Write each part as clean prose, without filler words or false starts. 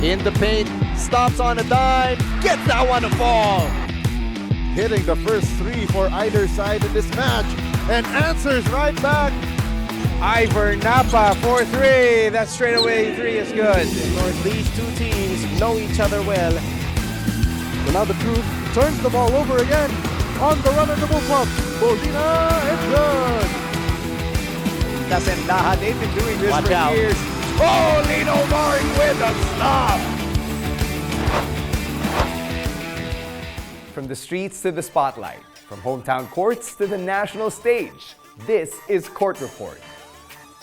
In the paint, stops on a dime, gets that one to fall. Hitting the first three for either side in this match and answers right back. Ivor Napa for three. That straightaway three is good. These two teams know each other well. So now the Truth turns the ball over again. On the run and the move up. Bolina, it's good. Kasendaha, they've been doing this Watch for out. years. Oh, Lino Mari with a stop. From the streets to the spotlight, from hometown courts to the national stage, this is Court Report.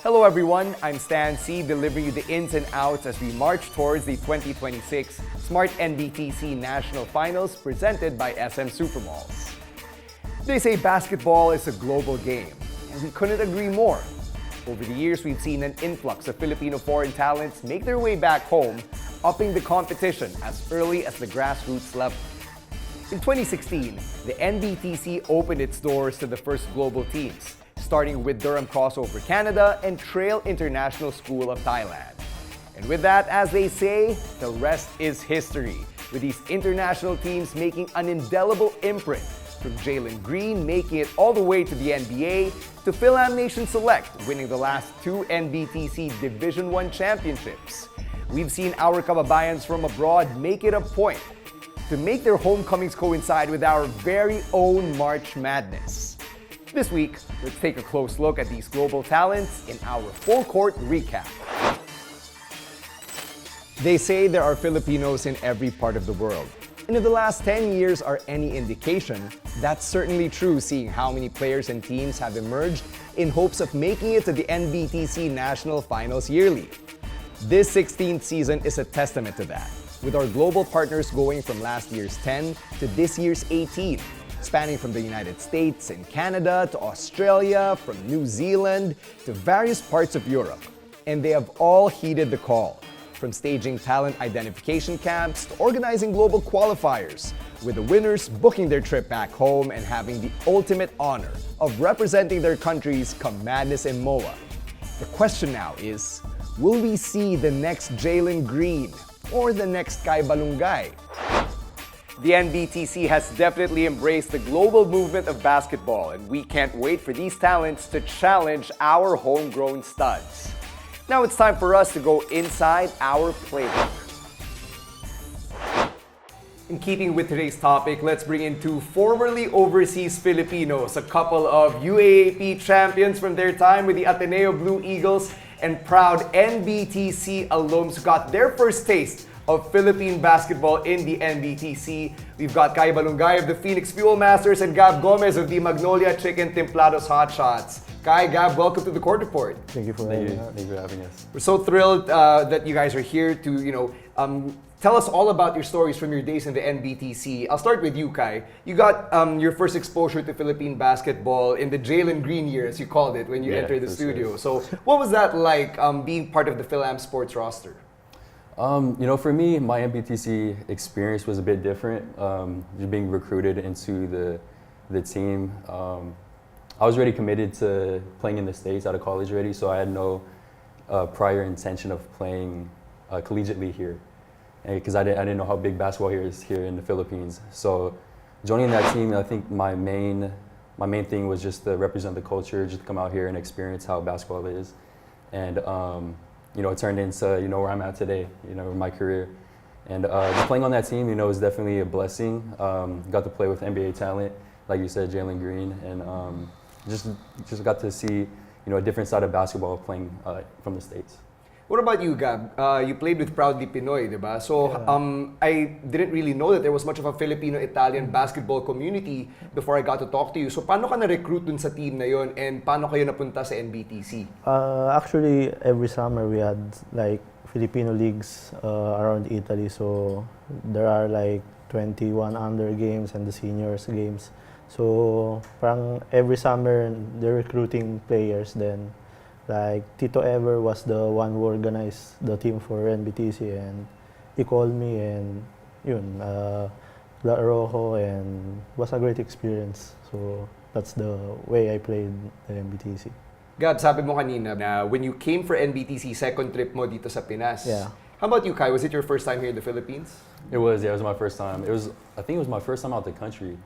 Hello everyone, I'm Stan C, delivering you the ins and outs as we march towards the 2026 Smart-NBTC National Finals presented by SM Supermalls. They say basketball is a global game, and we couldn't agree more. Over the years, we've seen an influx of Filipino foreign talents make their way back home, upping the competition as early as the grassroots level. In 2016, the NBTC opened its doors to the first global teams, starting with Durham Crossover Canada and Trail International School of Thailand. And with that, as they say, the rest is history, with these international teams making an indelible imprint, from Jalen Green making it all the way to the NBA, to Phil-Am Nation Select winning the last two NBTC Division I championships. We've seen our kababayans from abroad make it a point to make their homecomings coincide with our very own March Madness. This week, let's take a close look at these global talents in our full court recap. They say there are Filipinos in every part of the world. And if the last 10 years are any indication, that's certainly true, seeing how many players and teams have emerged in hopes of making it to the NBTC National Finals yearly. This 16th season is a testament to that, with our global partners going from last year's 10 to this year's 18, spanning from the United States and Canada to Australia, from New Zealand to various parts of Europe. And they have all heeded the call, from staging talent identification camps to organizing global qualifiers, with the winners booking their trip back home and having the ultimate honor of representing their countries come Madness in MOA. The question now is, will we see the next Jalen Green or the next Kai Ballungay? The NBTC has definitely embraced the global movement of basketball, and we can't wait for these talents to challenge our homegrown studs. Now it's time for us to go inside our playbook. In keeping with today's topic, let's bring in two formerly overseas Filipinos, a couple of UAAP champions from their time with the Ateneo Blue Eagles, and proud NBTC alums who got their first taste of Philippine basketball in the NBTC. We've got Kai Ballungay of the Phoenix Fuel Masters and Gab Gomez of the Magnolia Chicken Templados Hot Shots. Kai, Gab, welcome to the Court Report. Thank you for having us. We're so thrilled that you guys are here to, tell us all about your stories from your days in the NBTC. I'll start with you, Kai. You got your first exposure to Philippine basketball in the Jalen Green year, as you called it, when you entered the studio. So what was that like, being part of the Phil-Am Sports roster? For me, my NBTC experience was a bit different. Just being recruited into the team. I was already committed to playing in the States out of college already, so I had no prior intention of playing collegiately here, because I didn't know how big basketball here is here in the Philippines. So joining that team, I think my main thing was just to represent the culture, just to come out here and experience how basketball is, and it turned into where I'm at today, in my career. And just playing on that team, was definitely a blessing. Got to play with NBA talent, like you said, Jalen Green, and just got to see a different side of basketball playing from the States. What about you, Gab? You played with Proudly Pinoy, diba? So I didn't really know that there was much of a Filipino-Italian basketball community before I got to talk to you. So paano ka na-recruit dun sa team na yon, and paano kayo napunta sa NBTC? Actually, every summer we had like Filipino leagues around Italy. So there are like 21 under games and the seniors games. So parang every summer they're recruiting players. Then like Tito Ever was the one who organized the team for NBTC, and he called me, and La Rojo, and was a great experience. So that's the way I played the NBTC. Gab, sabi mo kanina na when you came for NBTC, second trip mo dito sa Pinas. Yeah. How about you, Kai? Was it your first time here in the Philippines? It was, yeah, it was my first time. I think it was my first time out the country.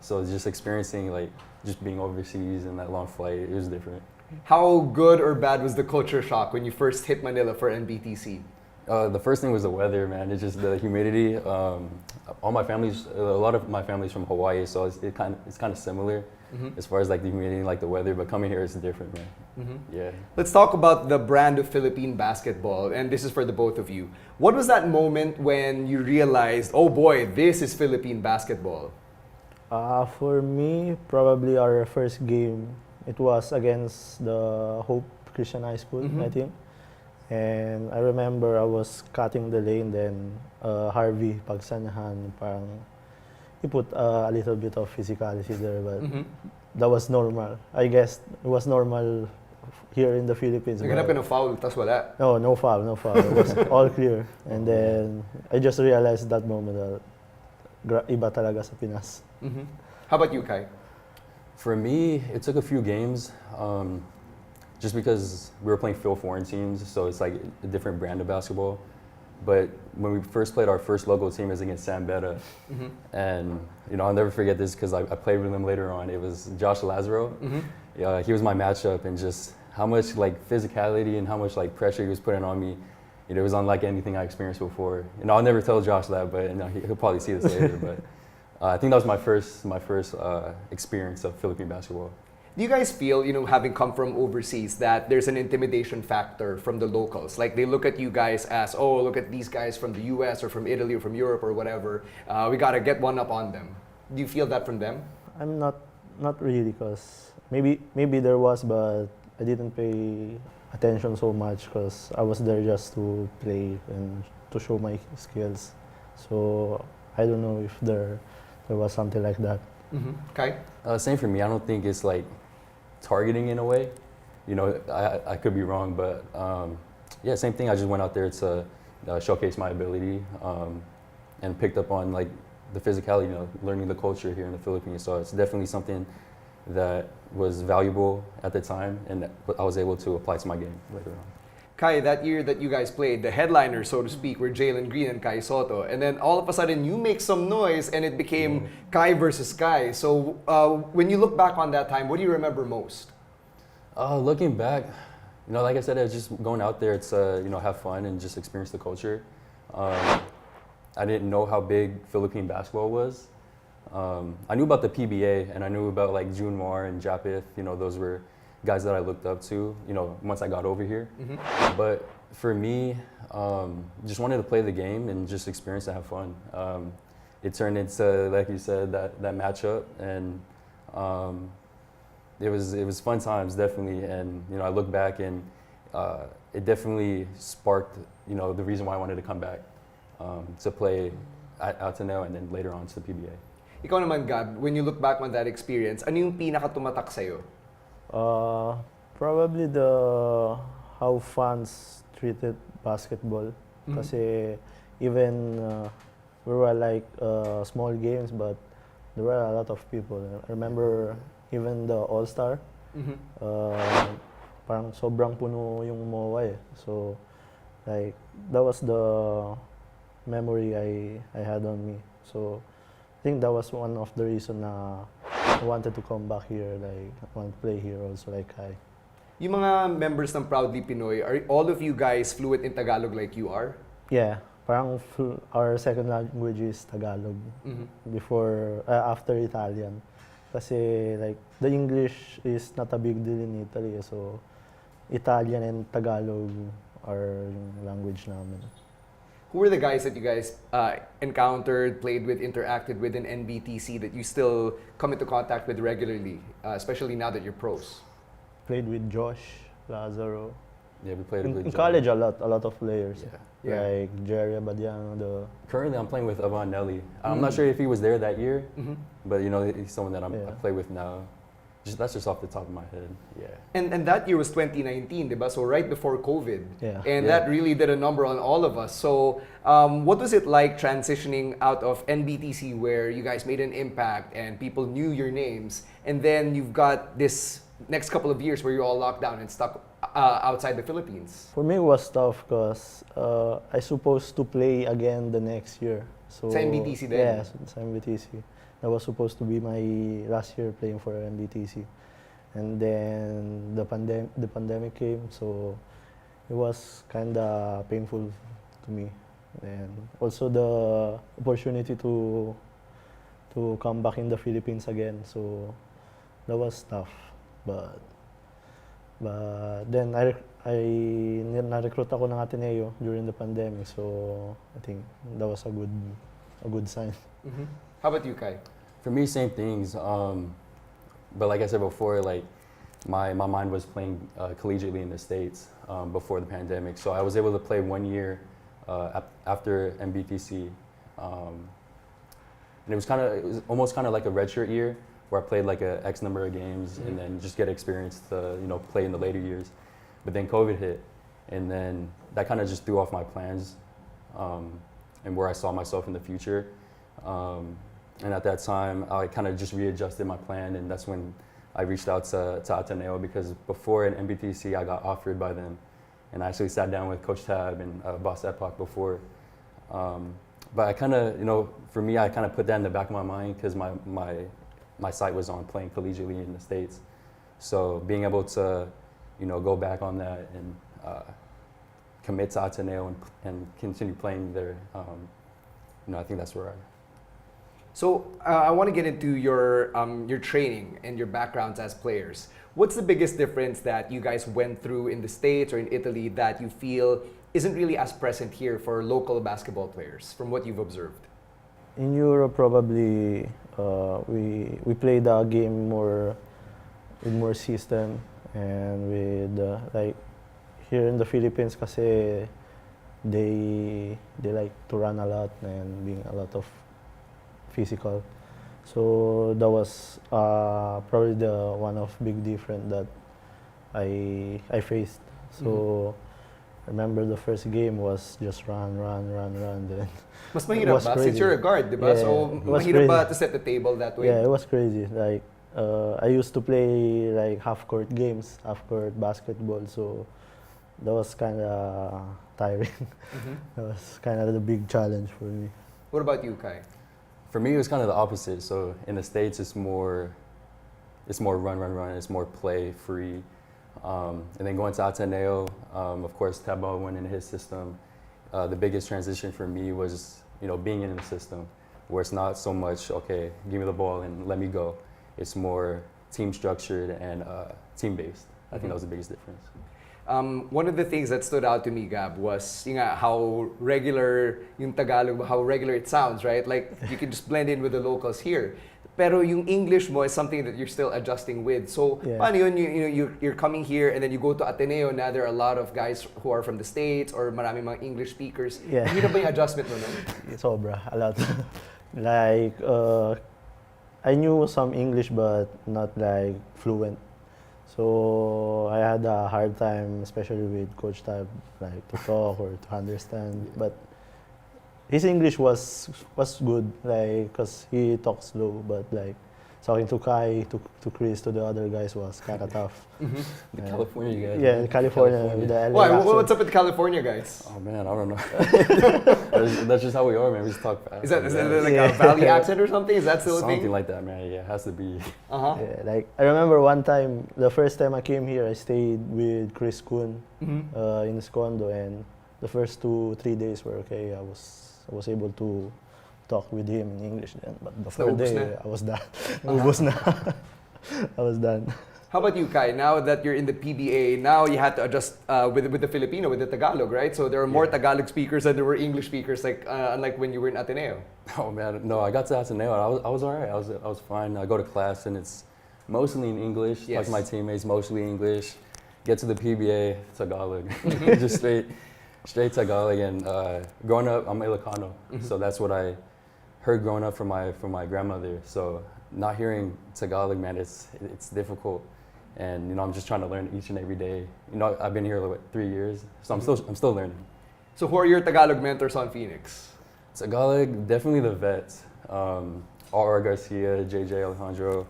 So just experiencing like just being overseas and that long flight, it was different. How good or bad was the culture shock when you first hit Manila for NBTC? The first thing was the weather, man. It's just the humidity. A lot of my family's from Hawaii, so it's kind of similar as far as like the humidity and like the weather. But coming here, it's different, man. Yeah. Let's talk about the brand of Philippine basketball, and this is for the both of you. What was that moment when you realized, oh boy, this is Philippine basketball? For me, probably our first game, it was against the Hope Christian High School, I think. And I remember I was cutting the lane, then Harvey Pagsanyahan, parang he put a little bit of physicality there, but that was normal. I guess it was normal here in the Philippines. Naghanap ka ng foul, tas wala. No, no foul. It was all clear. And then I just realized that moment that iba talaga sa Pinas. How about you, Kai? For me, it took a few games, just because we were playing foreign teams, so it's like a different brand of basketball. But when we first played, our first local team was against San Beda, and I'll never forget this because I played with him later on. It was Josh Lazaro. He was my matchup, and just how much like physicality and how much like pressure he was putting on me. It was unlike anything I experienced before. I'll never tell Josh that, but he'll probably see this later. But I think that was my first experience of Philippine basketball. Do you guys feel, having come from overseas, that there's an intimidation factor from the locals? Like they look at you guys as, oh, look at these guys from the US or from Italy or from Europe or whatever. We gotta get one up on them. Do you feel that from them? I'm not really, because maybe there was, but I didn't pay attention so much because I was there just to play and to show my skills. So I don't know if there was something like that. Kai? Same for me. I don't think it's like targeting in a way. I could be wrong, but yeah, same thing. I just went out there to showcase my ability and picked up on like the physicality, learning the culture here in the Philippines. So it's definitely something that was valuable at the time, and I was able to apply to my game later on. Kai, that year that you guys played, the headliners, so to speak, were Jalen Green and Kai Soto. And then all of a sudden, you make some noise and it became Kai versus Kai. So when you look back on that time, what do you remember most? Looking back, like I said, I was just going out there to, have fun and just experience the culture. I didn't know how big Philippine basketball was. I knew about the PBA and I knew about like Junmar and Japith. Those were guys that I looked up to, once I got over here. But for me, just wanted to play the game and just experience and have fun. It turned into, like you said, that matchup, and it was fun times, definitely. And I look back and it definitely sparked, the reason why I wanted to come back to play at Ateneo and then later on to the PBA. Ikaw naman, Gab, when you look back on that experience, ano yung pinaka-tumatak sa'yo? Probably how fans treated basketball. Kasi even we were like small games, but there were a lot of people. I remember even the All-Star, parang sobrang puno yung MOA eh. So like that was the memory I had on me. So I think that was one of the reasons I wanted to come back here, like I want to play here also like Kai. Yung mga members ng Proudly Pinoy, are all of you guys fluent in Tagalog like you are? Yeah, parang our second language is Tagalog after Italian. Kasi like the English is not a big deal in Italy, so Italian and Tagalog are yung language namin. Who were the guys that you guys encountered, played with, interacted with in NBTC that you still come into contact with regularly, especially now that you're pros? Played with Josh, Lazaro. Yeah, we played with in college a lot of players. Yeah. Like Jerry Abadiano. Currently, I'm playing with Avan Nelly. I'm not sure if he was there that year, but he's someone that I play with now. That's just off the top of my head. Yeah. And that year was 2019, diba? So right before COVID. Yeah. And that really did a number on all of us. So what was it like transitioning out of NBTC, where you guys made an impact and people knew your names, and then you've got this next couple of years where you're all locked down and stuck outside the Philippines? For me, it was tough because I supposed to play again the next year. So Sa MBTC din? Yes, sa MBTC. That was supposed to be my last year playing for MBTC. And then the pandemic came, so it was kind of painful to me. And also the opportunity to come back in the Philippines again, so that was tough. But then na-recruit ako ng Ateneo during the pandemic, so I think that was a good sign. Mm-hmm. How about you, Kai? For me, same things. But like I said before, like my mind was playing collegiately in the States before the pandemic. So I was able to play 1 year after MBTC. And it was almost kind of like a redshirt year where I played like a X number of games and then just get experience to play in the later years. But then COVID hit, and then that kind of just threw off my plans and where I saw myself in the future. And at that time, I kind of just readjusted my plan, and that's when I reached out to Ateneo, because before in MBTC, I got offered by them. And I actually sat down with Coach Tab and Boss Epoch before. But I kind of, for me, I kind of put that in the back of my mind because my sight was on playing collegiately in the States. So being able to, go back on that and commit to Ateneo and continue playing there, I think that's where I. So I want to get into your training and your backgrounds as players. What's the biggest difference that you guys went through in the States or in Italy that you feel isn't really as present here for local basketball players, from what you've observed? In Europe, probably we played the game with more system, and with like here in the Philippines, kasi they like to run a lot and being a lot of physical. So that was probably the one of big difference that I faced. So I remember the first game was just run. Then Mas mahirap ba? Since you're a guard, di ba? Yeah, So it was mahirap ba crazy. to set the table that way? Yeah, it was crazy. Like I used to play like half-court games, half-court basketball. So that was kind of tiring. That was kind of the big challenge for me. What about you, Kai? For me, it was kind of the opposite. So in the States, it's more run. It's more play free. And then going to Ateneo, of course, Tabo went in his system. The biggest transition for me was, being in the system, where it's not so much, okay, give me the ball and let me go. It's more team structured and team based. I think that was the biggest difference. One of the things that stood out to me, Gab, was how regular yung Tagalog, how regular it sounds, right? Like you can just blend in with the locals here. Pero yung English mo is something that you're still adjusting with. So, paano yun, you're coming here and then you go to Ateneo, now there are a lot of guys who are from the States or maraming mga English speakers. Yeah. Hindi na ba yung adjustment mo nun? Sobra, a lot. Like I knew some English but not like fluent. So I had a hard time, especially with Coach Tab, like to talk or to understand. But his English was good, like, cause he talks slow. But like talking to Kai, to Chris, to the other guys was kind of tough. The California guys. Yeah, California. With the LA Why? accent. What's up with California guys? Oh man, I don't know. that's just how we are, man. We just talk fast. Is that like a Valley accent or something? Is that still a thing? Something like that, man. Yeah, it has to be. Yeah, like I remember one time, the first time I came here, I stayed with Chris Kuhn in his condo, and the first 2-3 days were okay. I was able to talk with him in English then, but the third day I was done. Ubus na. I was done. How about you, Kai? Now that you're in the PBA, now you had to adjust with the Filipino, with the Tagalog, right? So there are more Tagalog speakers than there were English speakers, like unlike when you were in Ateneo. Oh man, no, I got to Ateneo. I was all right. I was fine. I go to class and it's mostly in English. Yes. Like my teammates, mostly English. Get to the PBA, Tagalog, just straight Tagalog. And growing up, I'm Ilocano, so that's what I heard growing up from my grandmother. So not hearing Tagalog, man, it's difficult. And I'm just trying to learn each and every day. I've been here like 3 years, so I'm still learning. So who are your Tagalog mentors on Phoenix? Tagalog, definitely the vets. R. Garcia, JJ Alejandro,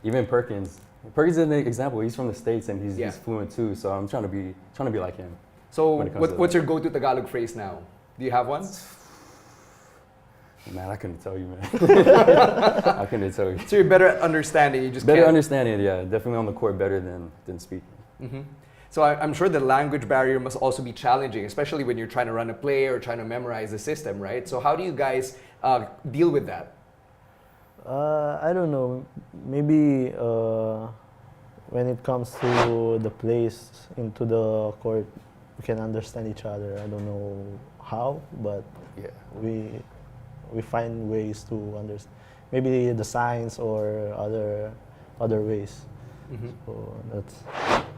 even Perkins. Perky's an example. He's from the States and Yeah. he's fluent too. So I'm trying to be like him. So when it comes to what's your go-to Tagalog phrase now? Do you have one? Man, I couldn't tell you, man. I couldn't tell you. So you're better at understanding. You just Better can't. understanding, yeah. Definitely on the court better than speaking. Mhm. So I'm sure the language barrier must also be challenging, especially when you're trying to run a play or trying to memorize the system, right? So how do you guys deal with that? I don't know. Maybe when it comes to the plays into the court, we can understand each other. I don't know how, but Yeah. we find ways to understand. Maybe the signs or other ways. Mhm. So that's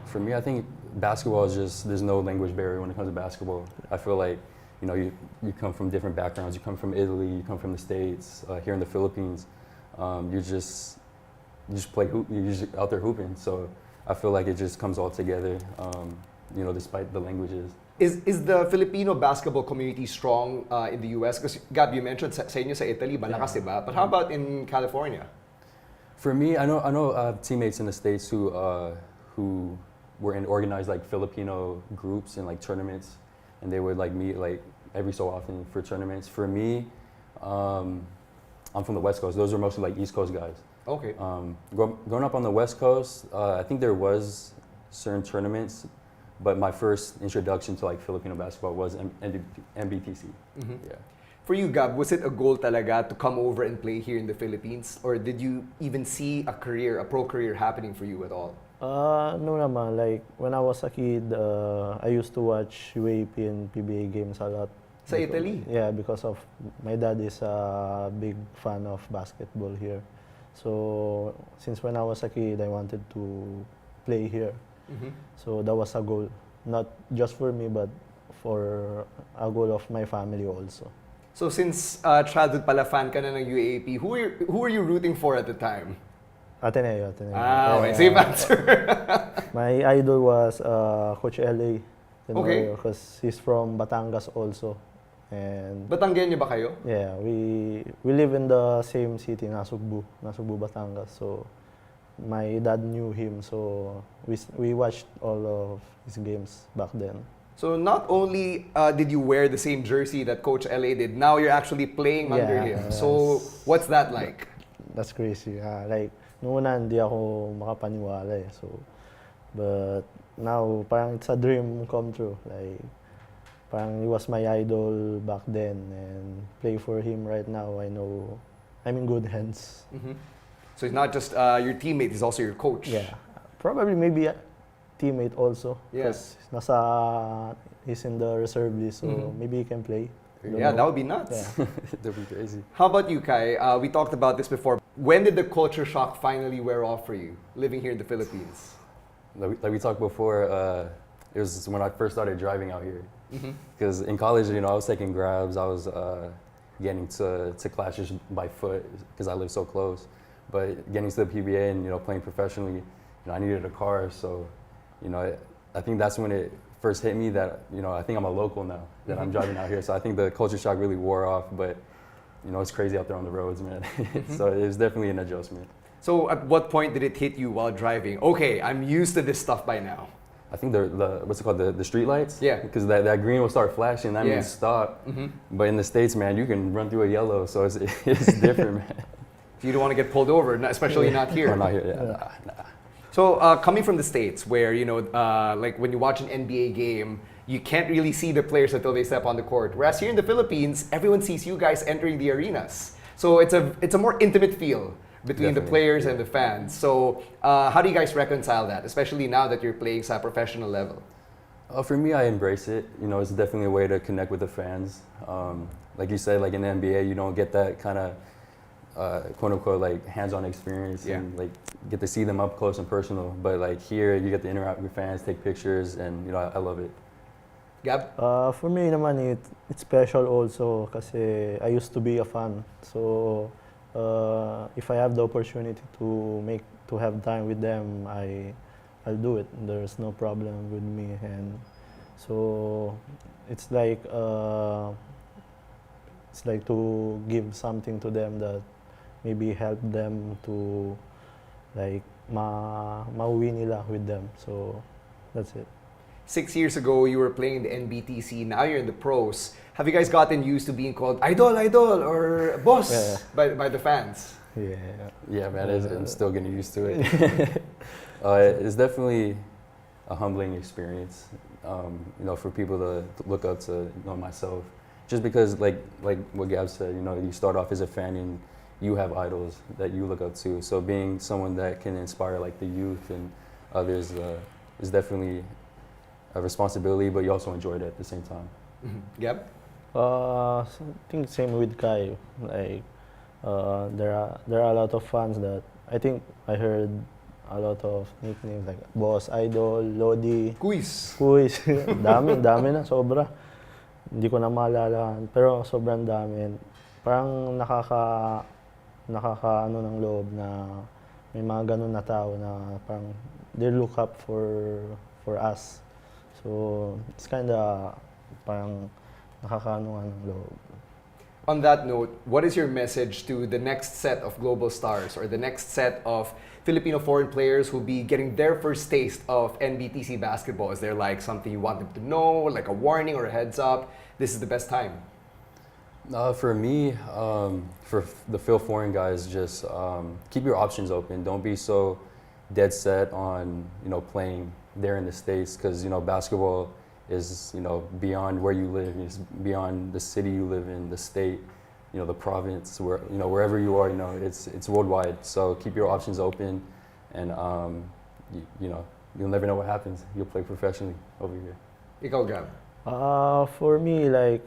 For me, I think basketball is just, there's no language barrier when it comes to basketball. I feel like, you know, you come from different backgrounds. You come from Italy, you come from the States, here in the Philippines. You just play hoop, you're just out there hooping. So I feel like it just comes all together, you know, despite the languages. Is the Filipino basketball community strong in the US? Because Gab, you mentioned sa inyo sa Italy, malakas, diba? But how about in California? For me, I know I have teammates in the States who were in organized like Filipino groups and like tournaments, and they would like meet like every so often for tournaments. For me, I'm from the West Coast. Those are mostly like East Coast guys. Okay. Growing up on the West Coast, I think there was certain tournaments, but my first introduction to like Filipino basketball was NBTC. Mhm. Yeah. For you, Gab, was it a goal talaga to come over and play here in the Philippines? Or did you even see a pro career happening for you at all? no naman. Like when I was a kid, I used to watch UAP and PBA games a lot. Sa Italy? Yeah, because of my dad is a big fan of basketball here. So since when I was a kid, I wanted to play here. Mhm. So that was a goal, not just for me, but for a goal of my family also. So since childhood pala fan ka na ng UAP, who were you rooting for at the time? Ateneo. Ah, okay. Same answer. My idol was Coach LA. Okay. Because he's from Batangas also. And Batanggenyo ba kayo? yeah, we live in the same city, Nasugbu, Batangas. So my dad knew him, so we watched all of his games back then. So not only did you wear the same jersey that Coach LA did, now you're actually playing under him. So what's that like? That's crazy. Like, noong una hindi ako makapaniwala eh. So, but now parang it's a dream come true. Like, parang he was my idol back then, and play for him right now, I know I'm in good hands. Mhm. So he's not just your teammate, he's also your coach. Yeah, probably maybe a teammate also. Yeah. Because he's in the reserve list, so Mhm. maybe he can play. Don't Yeah, know. that would be nuts. Yeah. That'd be crazy. How about you, Kai? We talked about this before. When did the culture shock finally wear off for you, living here in the Philippines? Like we talked before, it was when I first started driving out here. Mhm. Because in college, you know, I was taking grabs. I was getting to classes by foot because I live so close. But getting to the PBA and, you know, playing professionally, you know, I needed a car. So, you know, I think that's when it first hit me that, you know, I think I'm a local now, that I'm driving out here. So I think the culture shock really wore off. But, you know, it's crazy out there on the roads, man. So it was definitely an adjustment. So at what point did it hit you while driving? Okay, I'm used to this stuff by now. I think the what's it called, the street lights? Yeah. Because that green will start flashing, that Yeah. means stop. Mhm. But in the States, man, you can run through a yellow, so it's different, man. You don't want to get pulled over, especially not here. Oh, not here, yeah. Nah. So coming from the States, where you know, like when you watch an NBA game, you can't really see the players until they step on the court. Whereas here in the Philippines, everyone sees you guys entering the arenas. So it's a more intimate feel between the Definitely, players and the fans. So how do you guys reconcile that, especially now that you're playing at a professional level? For me, I embrace it. You know, it's definitely a way to connect with the fans. Like you said, like in the NBA, you don't get that kind of quote unquote like hands-on experience and like get to see them up close and personal. But like here, you get to interact with fans, take pictures, and you know, I love it. Gab? For me naman, it's special also kasi I used to be a fan. So if I have the opportunity to have time with them, I'll do it. There's no problem with me, and so it's like to give something to them that maybe help them to like mauwi nila with them. So that's it. 6 years ago, you were playing the NBTC. Now you're in the pros. Have you guys gotten used to being called idol, or boss by the fans? Yeah, man, I'm still getting used to it. It's definitely a humbling experience, for people to look up to, myself. Just because, like what Gab said, you start off as a fan and you have idols that you look up to. So being someone that can inspire like the youth and others is definitely a responsibility, but you also enjoy it at the same time. Gab? I think same with Kai. Like there are a lot of fans that I think I heard a lot of nicknames like Boss, Idol, Lodi, Kuis. dami na, sobra. Hindi ko na maalala, pero sobrang dami. Parang nakaka ng loob na may mga ganun na tao na parang they look up for us. So it's kinda parang nakakaano ng loob. On that note, what is your message to the next set of global stars or the next set of Filipino foreign players who will be getting their first taste of NBTC basketball? Is there like something you want them to know, like a warning or a heads up? This is the best time. For me, for the Phil foreign guys, just keep your options open. Don't be so dead set on playing there in the States, because basketball is beyond where you live. It's beyond the city you live in, the state, the province, where wherever you are. It's worldwide. So keep your options open, and you'll never know what happens. You'll play professionally over here. Ikaw, Gab. For me, like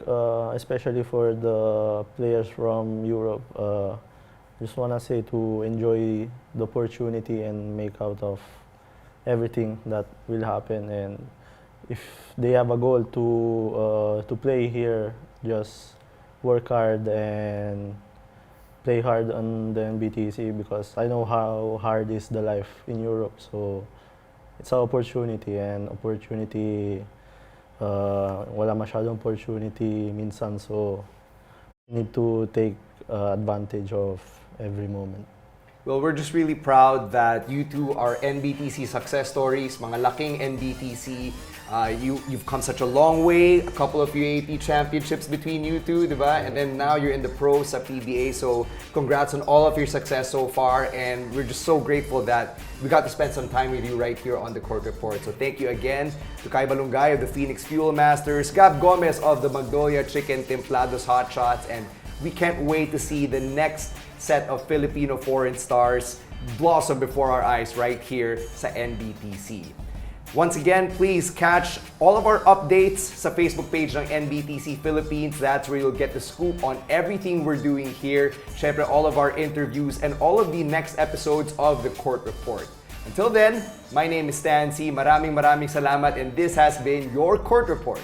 especially for the players from Europe, just wanna say to enjoy the opportunity and make out of everything that will happen. And if they have a goal to play here, just work hard and play hard on the NBTC, because I know how hard is the life in Europe. So it's an opportunity, and opportunity. Wala masyadong opportunity minsan, so you need to take advantage of every moment. Well, we're just really proud that you two are NBTC success stories, mga laking NBTC. You've come such a long way, a couple of UAP championships between you two, diba? And then now you're in the pros sa PBA, so congrats on all of your success so far, and we're just so grateful that we got to spend some time with you right here on the Court Report. So thank you again to Kai Ballungay of the Phoenix Fuel Masters, Gab Gomez of the Magnolia Chicken Templados Hot Shots, and we can't wait to see the next set of Filipino foreign stars blossom before our eyes right here sa NBTC. Once again, please catch all of our updates sa Facebook page ng NBTC Philippines. That's where you'll get the scoop on everything we're doing here. Syempre, all of our interviews and all of the next episodes of the Court Report. Until then, my name is Stan C. Maraming salamat, and this has been your Court Report.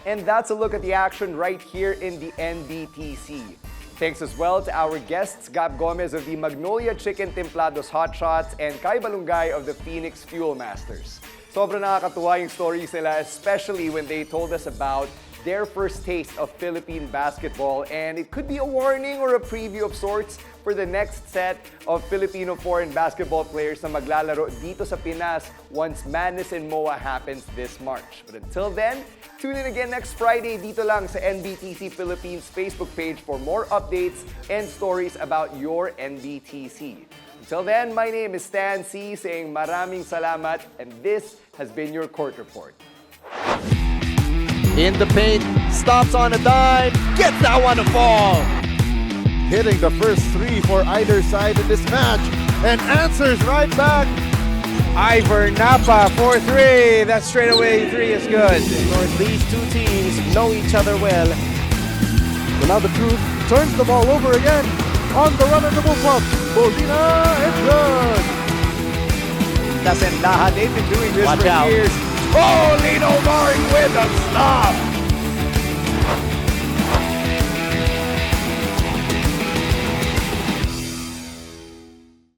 And that's a look at the action right here in the NBTC. Thanks as well to our guests, Gab Gomez of the Magnolia Chicken Templados Hot Shots and Kai Ballungay of the Phoenix Fuel Masters. Sobrang nakakatuwa yung stories nila, especially when they told us about their first taste of Philippine basketball, and it could be a warning or a preview of sorts for the next set of Filipino foreign basketball players na maglalaro dito sa Pinas once Madness in MOA happens this March. But until then, tune in again next Friday dito lang sa NBTC Philippines Facebook page for more updates and stories about your NBTC. Until then, my name is Stan C. saying maraming salamat, and this has been your Court Report. In the paint, stops on a dime, gets that one to fall. Hitting the first three for either side in this match, and answers right back. Ivor Napa for three. That straightaway three is good. Of course, these two teams know each other well. So now the Truth turns the ball over again. On the run of the bullpup, Bolina and good. Dasendaha, they've been doing this Watch for out. years. Oh, Lino Mari with a stop.